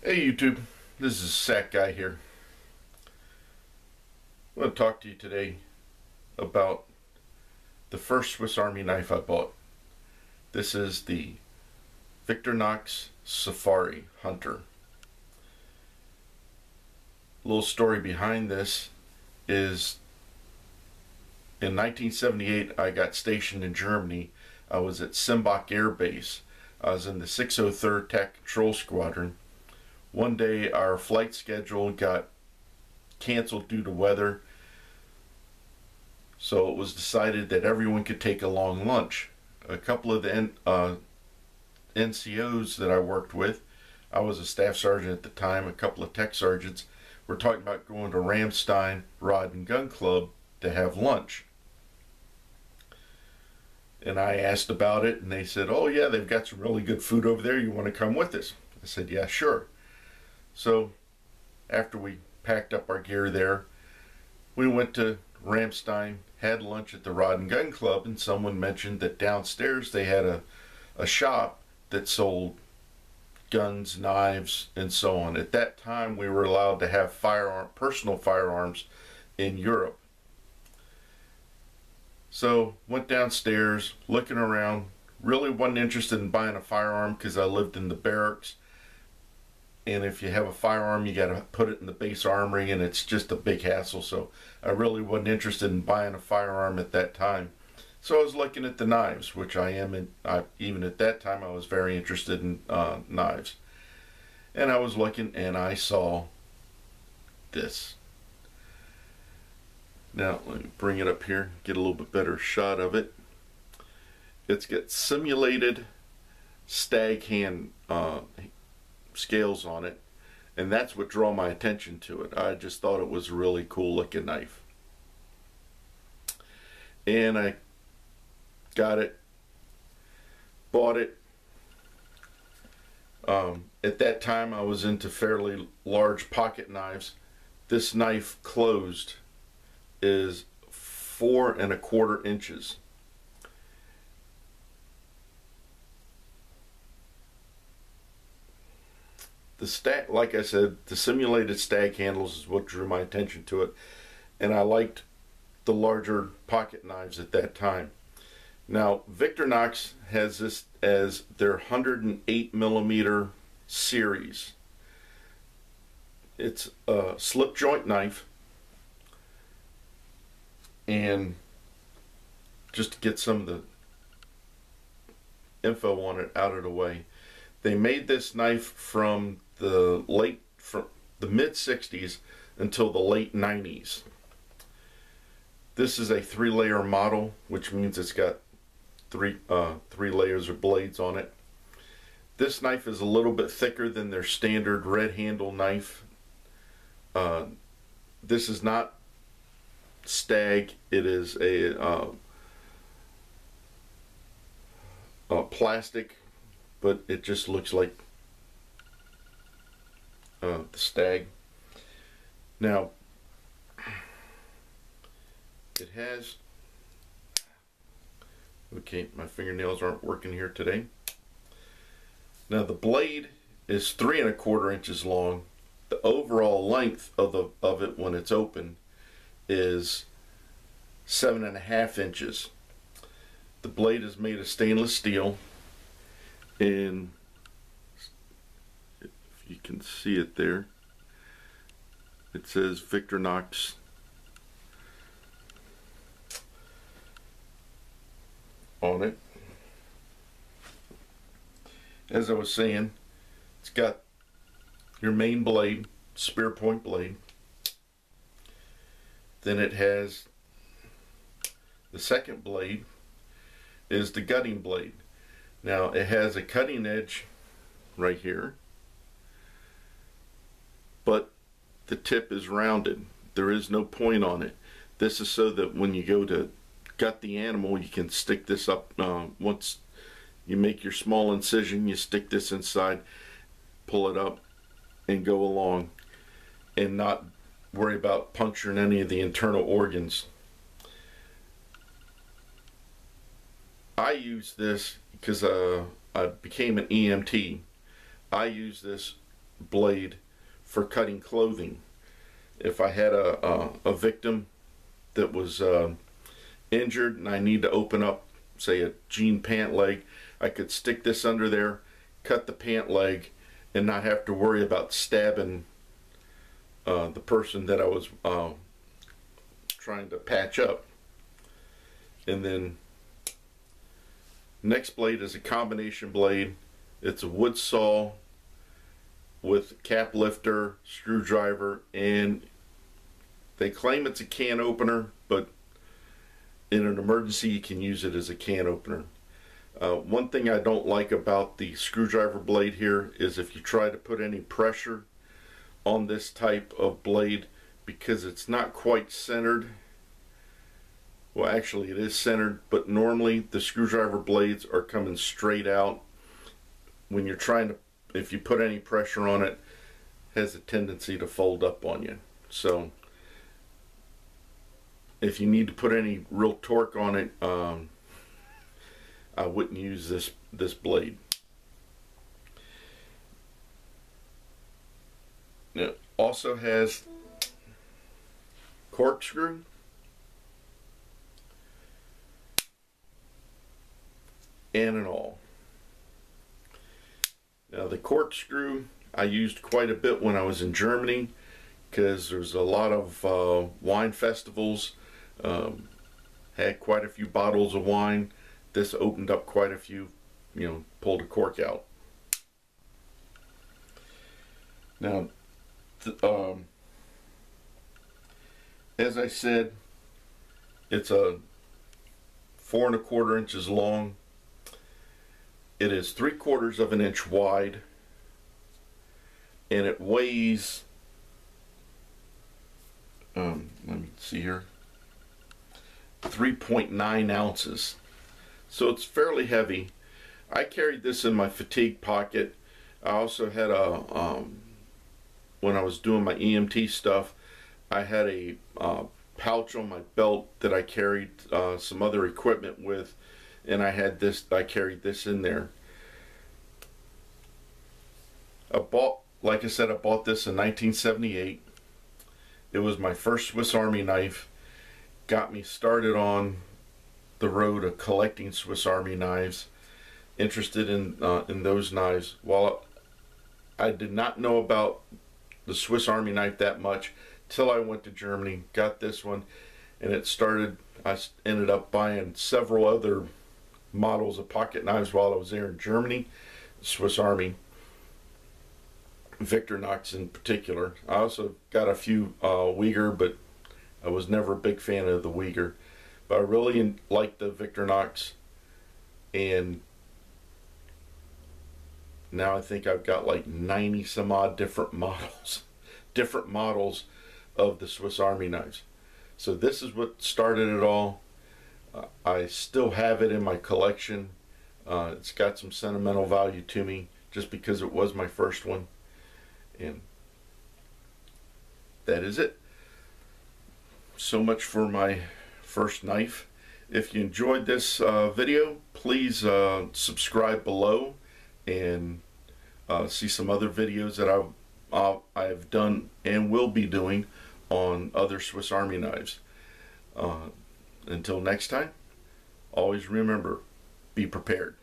Hey YouTube, this is Sack Guy here. I want to talk to you today about the first Swiss Army knife I bought. This is the Victorinox Safari Hunter. A little story behind this is in 1978 I got stationed in Germany. I was at Simbach Air Base. I was in the 603rd TAC Control Squadron. One day our flight schedule got canceled due to weather, so it was decided that everyone could take a long lunch. A couple of the NCOs that I worked with, I was a staff sergeant at the time, a couple of tech sergeants, were talking about going to Ramstien Rod and Gun Club to have lunch. And I asked about it, and they said, oh yeah, they've got some really good food over there, you want to come with us? I said, yeah, sure. So after we packed up our gear there, we went to Ramstien, had lunch at the Rod and Gun Club, and someone mentioned that downstairs they had a shop that sold guns, knives, and so on. At that time we were allowed to have personal firearms in Europe. So went downstairs, looking around, really wasn't interested in buying a firearm because I lived in the barracks, and if you have a firearm you got to put it in the base armory and it's just a big hassle, so I really wasn't interested in buying a firearm at that time. So I was looking at the knives, which even at that time I was very interested in knives, and I was looking and I saw this. Now let me bring it up here, get a little bit better shot of it. It's got simulated stag hand scales on it, and that's what drew my attention to it. I just thought it was a really cool looking knife, and I got it, bought it. At that time I was into fairly large pocket knives. This knife closed is 4¼ inches. The stag, like I said, the simulated stag handles is what drew my attention to it, and I liked the larger pocket knives at that time. Now Victorinox has this as their 108mm series. It's a slip joint knife, and just to get some of the info on it out of the way, they made this knife from the mid 60s until the late 90s. This is a 3-layer model, which means it's got three layers of blades on it. This knife is a little bit thicker than their standard red handle knife. This is not Stag, it is a plastic, but it just looks like the Stag. Now it has, okay, my fingernails aren't working here today. Now the blade is 3¼ inches long. The overall length of it when it's open is 7½ inches. The blade is made of stainless steel, and if you can see it there, it says Victorinox on it. As I was saying, it's got your main blade, spear point blade. Then it has the second blade is the gutting blade. Now it has a cutting edge right here, but the tip is rounded. There is no point on it. This is so that when you go to gut the animal, you can stick this up. Once you make your small incision, you stick this inside, pull it up, and go along, and not worry about puncturing any of the internal organs. I use this because I became an EMT. I use this blade for cutting clothing. If I had a victim that was injured and I need to open up, say, a jean pant leg, I could stick this under there, cut the pant leg, and not have to worry about stabbing the person that I was trying to patch up. And then next blade is a combination blade. It's a wood saw with cap lifter, screwdriver, and they claim it's a can opener, but in an emergency you can use it as a can opener. One thing I don't like about the screwdriver blade here is if you try to put any pressure on this type of blade, because it's not quite centered. Well, actually it is centered, but normally the screwdriver blades are coming straight out. When you're trying to, if you put any pressure on it, it has a tendency to fold up on you. So if you need to put any real torque on it, I wouldn't use this blade. It also has corkscrew, and an awl. Now the corkscrew I used quite a bit when I was in Germany, because there's a lot of wine festivals. Had quite a few bottles of wine. This opened up quite a few, pulled a cork out. Now, as I said, it's a 4 1/4 inches long. It is 3/4 of an inch wide, and it weighs, let me see here, 3.9 ounces. So it's fairly heavy. I carried this in my fatigue pocket. I also had a, when I was doing my EMT stuff, I had a pouch on my belt that I carried some other equipment with, and I carried this in there. Like I said, I bought this in 1978. It was my first Swiss Army knife. Got me started on the road of collecting Swiss Army knives. Interested in those knives. While I did not know about the Swiss Army knife that much till I went to Germany, got this one, and I ended up buying several other models of pocket knives while I was there in Germany. Swiss Army, Victorinox in particular. I also got a few Wenger, but I was never a big fan of the Wenger. But I really liked the Victorinox, and now I think I've got like 90 some odd different models of the Swiss Army knives. So this is what started it all. I still have it in my collection. It's got some sentimental value to me just because it was my first one. And that is it. So much for my first knife. If you enjoyed this video, please subscribe below and see some other videos that I have done and will be doing on other Swiss Army knives. Until next time, always remember, be prepared.